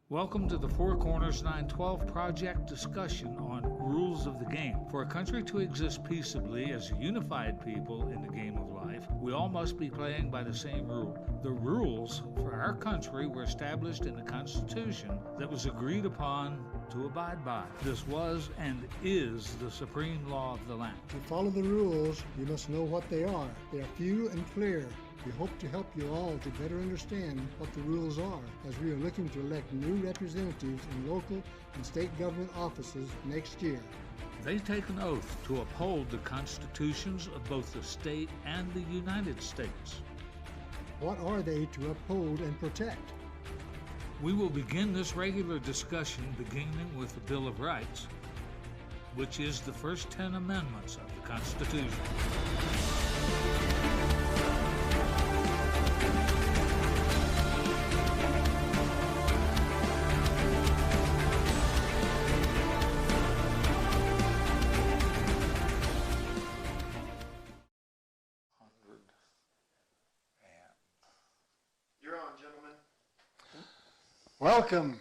Welcome to the Four Corners 912 project discussion on rules of the game. For a country to exist peaceably as a unified people in the game of life, we all must be playing by the same rule. The rules for our country were established in the Constitution that was agreed upon to abide by. This was and is the supreme law of the land. To follow the rules, you must know what they are. They are few and clear. We hope to help you all to better understand what the rules are, as we are looking to elect new representatives in local and state government offices next year. They take an oath to uphold the constitutions of both the state and the United States. What are they to uphold and protect? We will begin this regular discussion beginning with the Bill of Rights, which is the first 10 amendments of the Constitution. Welcome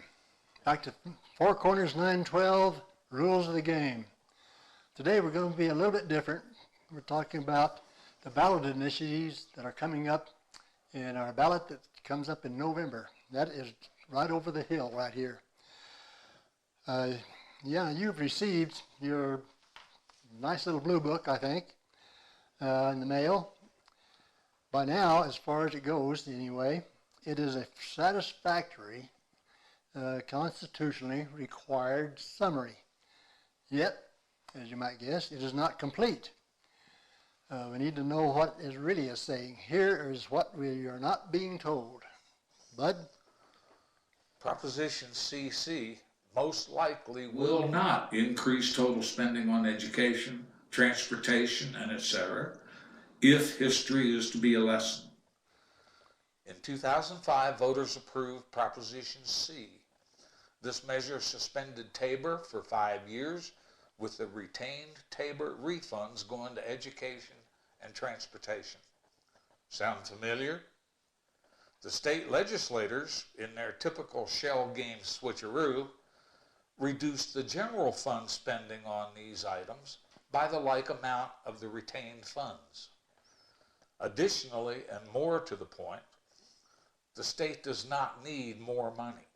back to Four Corners 912, Rules of the Game. Today we're going to be a little bit different. We're talking about the ballot initiatives that are coming up in our ballot that comes up in November. That is right over the hill right here. You've received your nice little blue book, I think, in the mail. By now, as far as it goes anyway, it is a satisfactory constitutionally required summary. Yet, as you might guess, it is not complete. We need to know what it really is saying. Here is what we are not being told. Bud? Proposition CC most likely will not increase total spending on education, transportation, and etc. if history is to be a lesson. In 2005, voters approved Proposition C. This measure suspended Tabor for 5 years, with the retained Tabor refunds going to education and transportation. Sound familiar? The state legislators, in their typical shell game switcheroo, reduced the general fund spending on these items by the like amount of the retained funds. Additionally, and more to the point, the state does not need more money.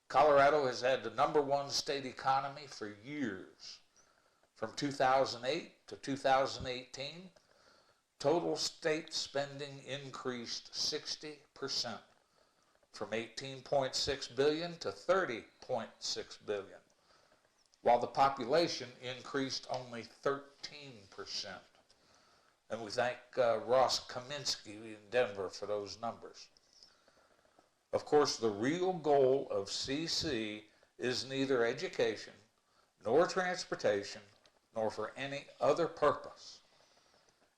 Colorado has had the #1 state economy for years. From 2008 to 2018, total state spending increased 60%, from $18.6 billion to $30.6 billion, while the population increased only 13%. And we thank Ross Kaminsky in Denver for those numbers. Of course, the real goal of CC is neither education, nor transportation, nor for any other purpose.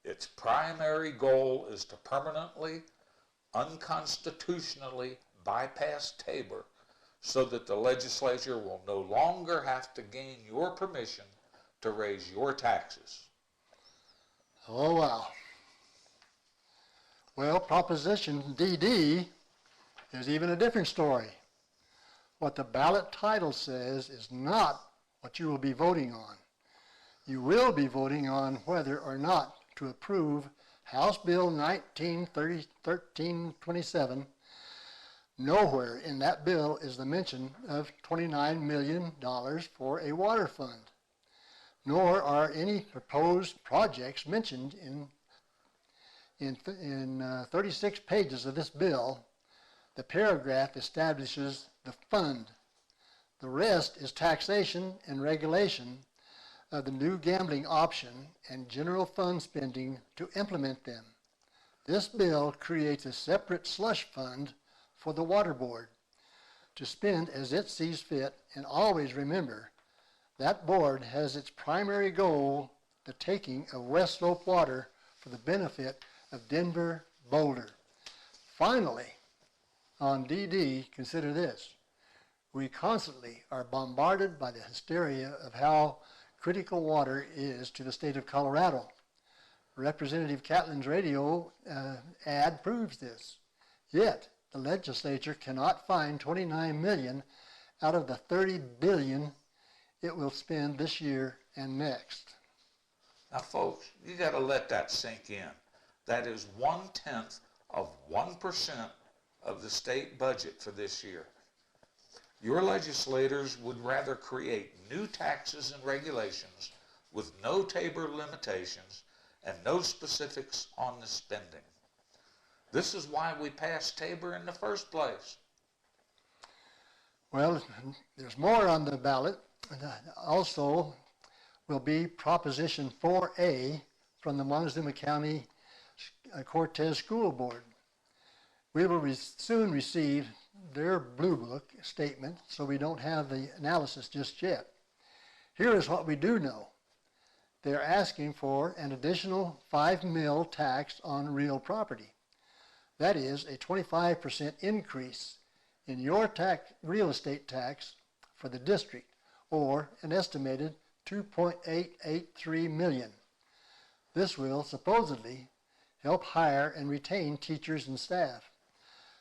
Its primary goal is to permanently, unconstitutionally bypass Tabor so that the legislature will no longer have to gain your permission to raise your taxes. Oh, wow. Well, Proposition DD is even a different story. What the ballot title says is not what you will be voting on. You will be voting on whether or not to approve House Bill 1327. Nowhere in that bill is the mention of $29 million for a water fund, nor are any proposed projects mentioned in 36 pages of this bill. The paragraph establishes the fund. The rest is taxation and regulation of the new gambling option and general fund spending to implement them. This bill creates a separate slush fund for the water board to spend as it sees fit, and always remember that board has its primary goal the taking of West Slope water for the benefit of Denver, Boulder. Finally, on DD, consider this. We constantly are bombarded by the hysteria of how critical water is to the state of Colorado. Representative Catlin's radio ad proves this. Yet, the legislature cannot find 29 million out of the 30 billion it will spend this year and next. Now, folks, you got to let that sink in. That is 1/10 of 1% of the state budget for this year. Your legislators would rather create new taxes and regulations with no Tabor limitations and no specifics on the spending. This is why we passed Tabor in the first place. Well, there's more on the ballot. Also will be Proposition 4A from the Montezuma County Cortez School Board. We will soon receive their Blue Book statement, so we don't have the analysis just yet. Here is what we do know. They're asking for an additional 5 mil tax on real property. That is a 25% increase in your real estate tax for the district, or an estimated $2.883 million. This will supposedly help hire and retain teachers and staff.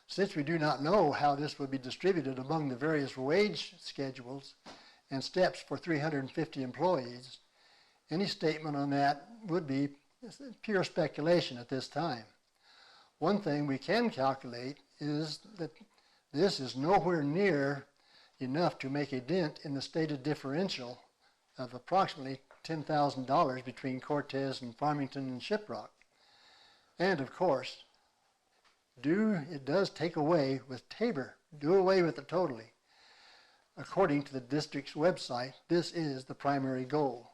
Since we do not know how this will be distributed among the various wage schedules and steps for 350 employees, any statement on that would be pure speculation at this time. One thing we can calculate is that this is nowhere near enough to make a dent in the stated differential of approximately $10,000 between Cortez and Farmington and Shiprock. And of course, it does take away with Tabor, do away with it totally. According to the district's website, this is the primary goal.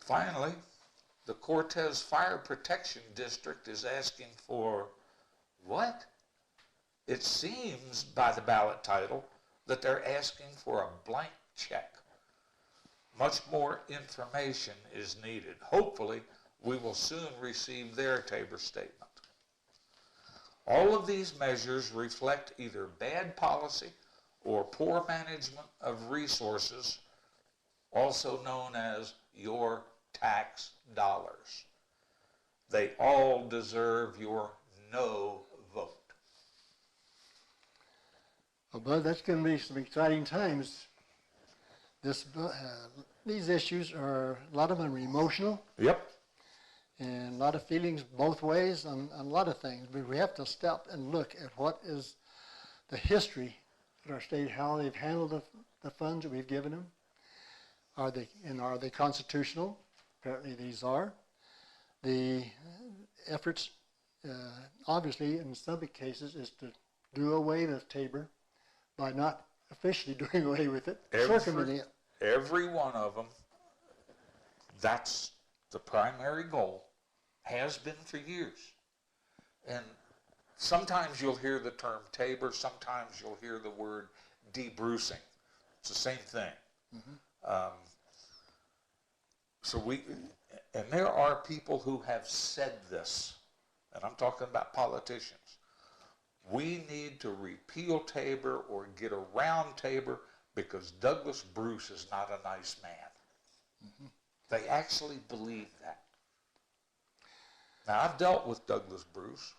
Finally, the Cortez Fire Protection District is asking for what? It seems by the ballot title that they're asking for a blank check. Much more information is needed. Hopefully, we will soon receive their Tabor statement. All of these measures reflect either bad policy or poor management of resources, also known as your tax dollars. They all deserve your no vote. Well, Bud, that's going to be some exciting times. These issues are, a lot of them are emotional. Yep. And a lot of feelings both ways on a lot of things. But we have to stop and look at what is the history of our state, how they've handled the funds that we've given them. Are they constitutional? Apparently these are. The efforts, obviously, in some every is to do away with Tabor by not officially doing away with it, circumventing it. Every one of them, that's the primary goal, has been for years. And sometimes you'll hear the term Tabor, sometimes you'll hear the word debrucing. It's the same thing. Mm-hmm. And there are people who have said this, and I'm talking about politicians. We need to repeal Tabor or get around Tabor because Douglas Bruce is not a nice man. Mm-hmm. They actually believe that. Now, I've dealt with Douglas Bruce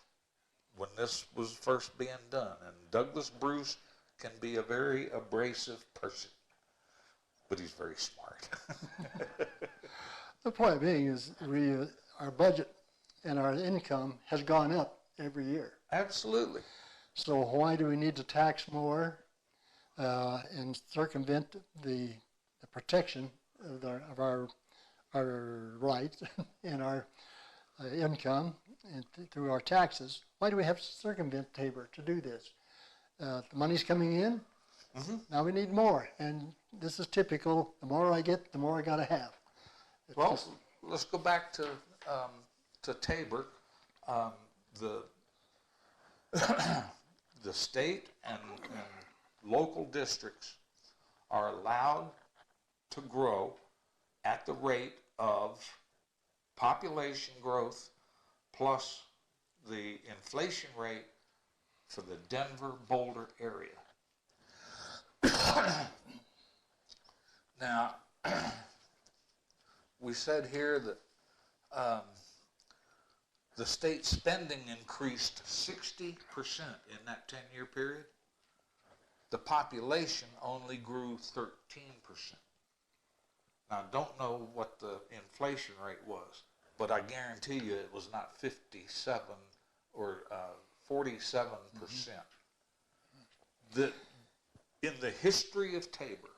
when this was first being done, and Douglas Bruce can be a very abrasive person, but he's very smart. The point being is our budget and our income has gone up every year. Absolutely. So why do we need to tax more and circumvent the protection of our rights and our income and through our taxes? Why do we have to circumvent Tabor to do this? The money's coming in. Mm-hmm. Now we need more, and this is typical. The more I get, the more I got to have. Let's go back to Tabor. The state and local districts are allowed to grow at the rate of population growth plus the inflation rate for the Denver-Boulder area. Now, we said here that the state spending increased 60% in that 10-year period. The population only grew 13%. Now, I don't know what the inflation rate was, but I guarantee you it was not 57 or 47%. In the history of Tabor,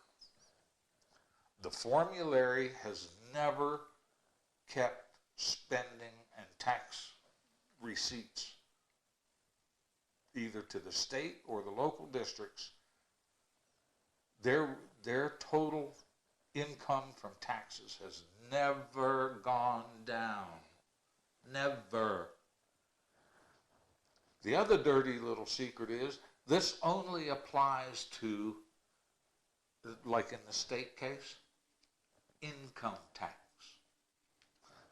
the formulary has never kept spending and tax receipts either to the state or the local districts. Their total income from taxes has never gone down. Never. The other dirty little secret is this only applies to, like in the state case, income tax.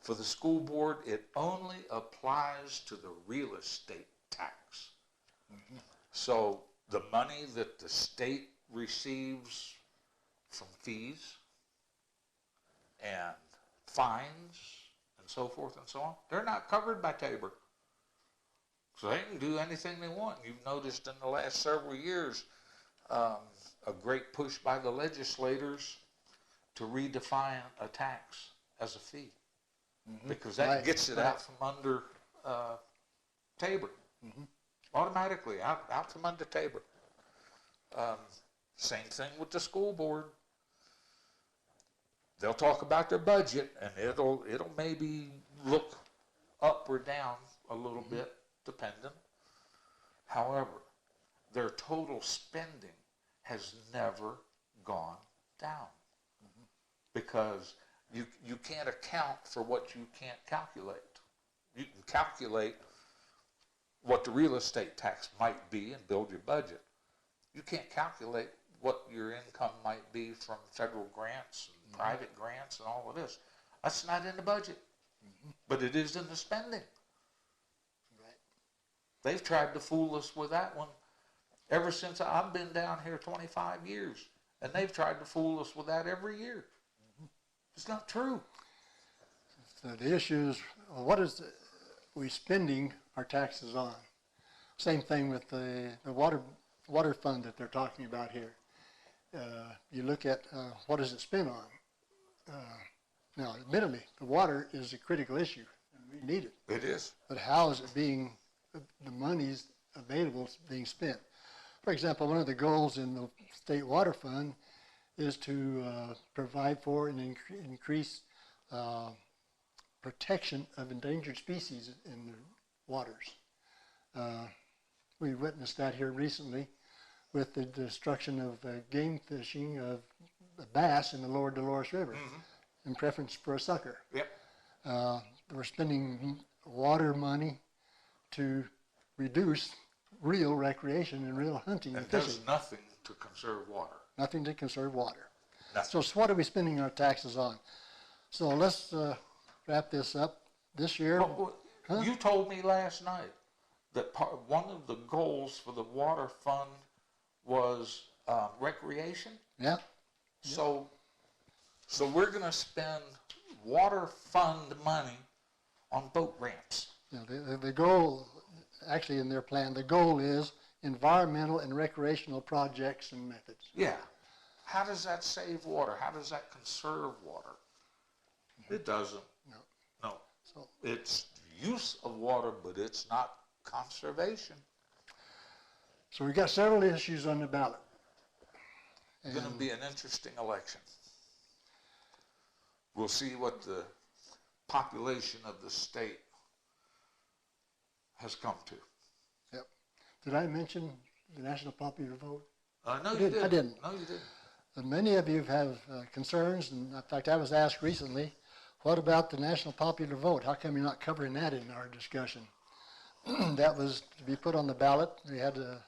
For the school board, it only applies to the real estate tax. So the money that the state receives from fees and fines and so forth and so on, they're not covered by Tabor. So they can do anything they want. You've noticed in the last several years a great push by the legislators to redefine a tax as a fee. Because that gets it out from under Tabor. Automatically, out from under Tabor. Same thing with the school board. They'll talk about their budget, and it'll maybe look up or down a little bit, depending. However, their total spending has never gone down. Because you can't account for what you can't calculate. You can calculate what the real estate tax might be and build your budget. You can't calculate what your income might be from federal grants and private grants and all of this. That's not in the budget, but it is in the spending. Right. They've tried to fool us with that one ever since I've been down here 25 years, and they've tried to fool us with that every year. It's not true. So the issue is, what is we spending our taxes on? Same thing with the water fund that they're talking about here. You look at what does it spend on? Now, admittedly, the water is a critical issue, and we need it. It is. But how is it being, the money's available being spent? For example, one of the goals in the state water fund is to provide for and increase protection of endangered species in the waters. We witnessed that here recently with the destruction of game fishing of bass in the lower Dolores River in preference for a sucker. Yep. We're spending water money to reduce real recreation and real hunting and fishing. Does nothing to conserve water. Nothing to conserve water. Nothing. So what are we spending our taxes on? So let's wrap this up. This year, You told me last night that one of the goals for the water fund was recreation. Yeah. So we're going to spend water fund money on boat ramps. Yeah, the goal, actually in their plan, the goal is environmental and recreational projects and methods. Yeah. How does that save water? How does that conserve water? It doesn't. No. So it's use of water, but it's not conservation. So we've got several issues on the ballot. It's going to be an interesting election. We'll see what the population of the state has come to. Yep. Did I mention the national popular vote? No, you didn't. I didn't. No, you didn't. And many of you have concerns, and in fact, I was asked recently, what about the national popular vote? How come you're not covering that in our discussion? That was to be put on the ballot. We had a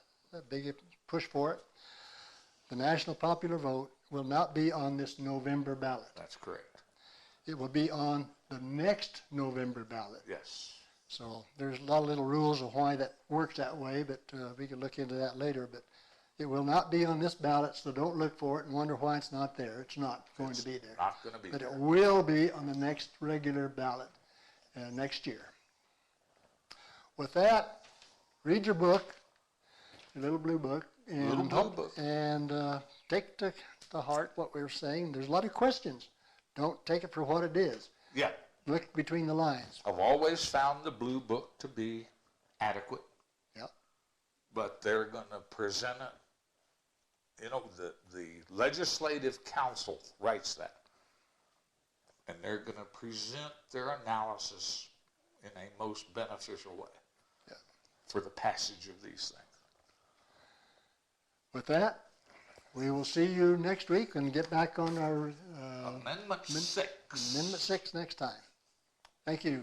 big push for it. The national popular vote will not be on this November ballot. That's correct. It will be on the next November ballot. Yes. So there's a lot of little rules of why that works that way, but we can look into that later. But it will not be on this ballot, so don't look for it and wonder why it's not there. It's not going to be there. Not going to be But there. it will be on the next regular ballot next year. with that, read your book, your little blue book, and Little blue book. and take to heart what we're saying. There's a lot of questions. Don't take it for what it is. Yeah. Look between the lines. I've always found the blue book to be adequate. Yep. But they're going to present it. You know, the Legislative Council writes that. And they're going to present their analysis in a most beneficial way for the passage of these things. With that, we will see you next week and get back on our Amendment 6. Amendment 6 next time. Thank you.